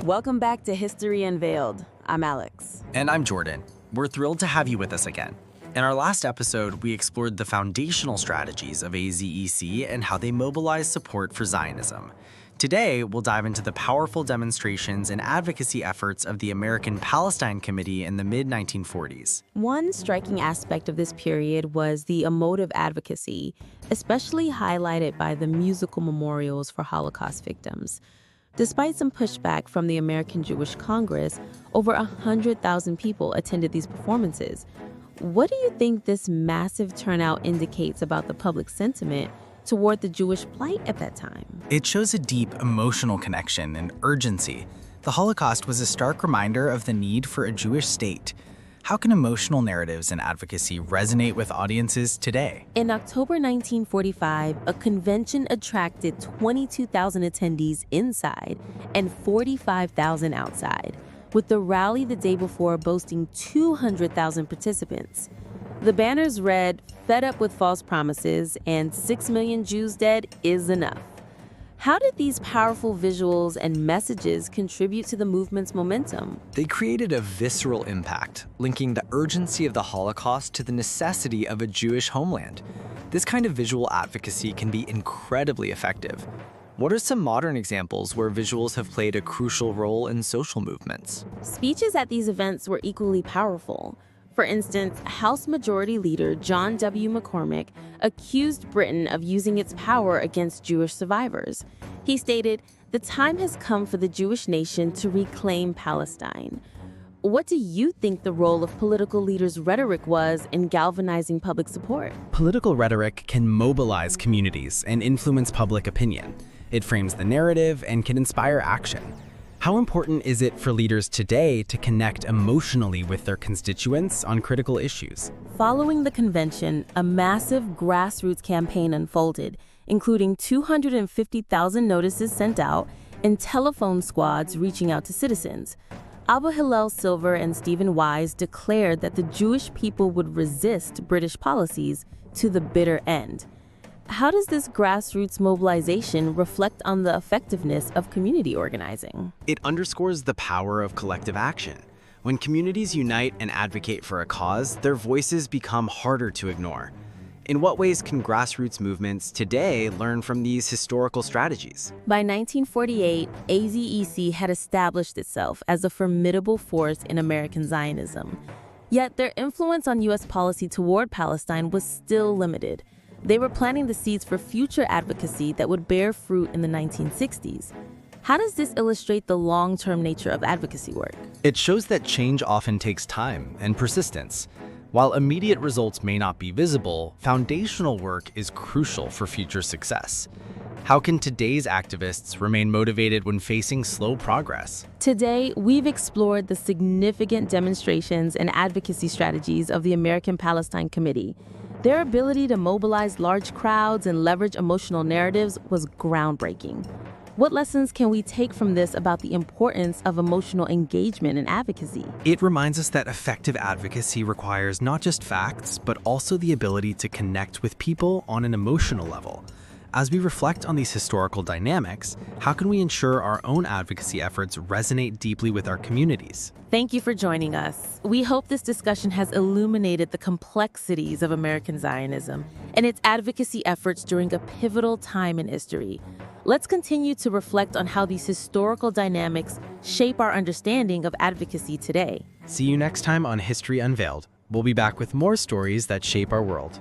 Welcome back to History Unveiled. I'm Alex. And I'm Jordan. We're thrilled to have you with us again. In our last episode, we explored the foundational strategies of AZEC and how they mobilize support for Zionism. Today, we'll dive into the powerful demonstrations and advocacy efforts of the American Palestine Committee in the mid-1940s. One striking aspect of this period was the emotive advocacy, especially highlighted by the musical memorials for Holocaust victims. Despite some pushback from the American Jewish Congress, over 100,000 people attended these performances. What do you think this massive turnout indicates about the public sentiment toward the Jewish plight at that time? It shows a deep emotional connection and urgency. The Holocaust was a stark reminder of the need for a Jewish state. How can emotional narratives and advocacy resonate with audiences today? In October 1945, a convention attracted 22,000 attendees inside and 45,000 outside, with the rally the day before boasting 200,000 participants. The banners read, "Fed up with false promises," and 6 million Jews dead is enough. How did these powerful visuals and messages contribute to the movement's momentum? They created a visceral impact, linking the urgency of the Holocaust to the necessity of a Jewish homeland. This kind of visual advocacy can be incredibly effective. What are some modern examples where visuals have played a crucial role in social movements? Speeches at these events were equally powerful. For instance, House Majority Leader John W. McCormick accused Britain of using its power against Jewish survivors. He stated, "The time has come for the Jewish nation to reclaim Palestine." What do you think the role of political leaders' rhetoric was in galvanizing public support? Political rhetoric can mobilize communities and influence public opinion. It frames the narrative and can inspire action. How important is it for leaders today to connect emotionally with their constituents on critical issues? Following the convention, a massive grassroots campaign unfolded, including 250,000 notices sent out and telephone squads reaching out to citizens. Abu Hillel Silver and Stephen Wise declared that the Jewish people would resist British policies to the bitter end. How does this grassroots mobilization reflect on the effectiveness of community organizing? It underscores the power of collective action. When communities unite and advocate for a cause, their voices become harder to ignore. In what ways can grassroots movements today learn from these historical strategies? By 1948, AZEC had established itself as a formidable force in American Zionism. Yet their influence on U.S. policy toward Palestine was still limited. They were planting the seeds for future advocacy that would bear fruit in the 1960s. How does this illustrate the long-term nature of advocacy work? It shows that change often takes time and persistence. While immediate results may not be visible, foundational work is crucial for future success. How can today's activists remain motivated when facing slow progress? Today, we've explored the significant demonstrations and advocacy strategies of the American Palestine Committee. Their ability to mobilize large crowds and leverage emotional narratives was groundbreaking. What lessons can we take from this about the importance of emotional engagement and advocacy? It reminds us that effective advocacy requires not just facts, but also the ability to connect with people on an emotional level. As we reflect on these historical dynamics, how can we ensure our own advocacy efforts resonate deeply with our communities? Thank you for joining us. We hope this discussion has illuminated the complexities of American Zionism and its advocacy efforts during a pivotal time in history. Let's continue to reflect on how these historical dynamics shape our understanding of advocacy today. See you next time on History Unveiled. We'll be back with more stories that shape our world.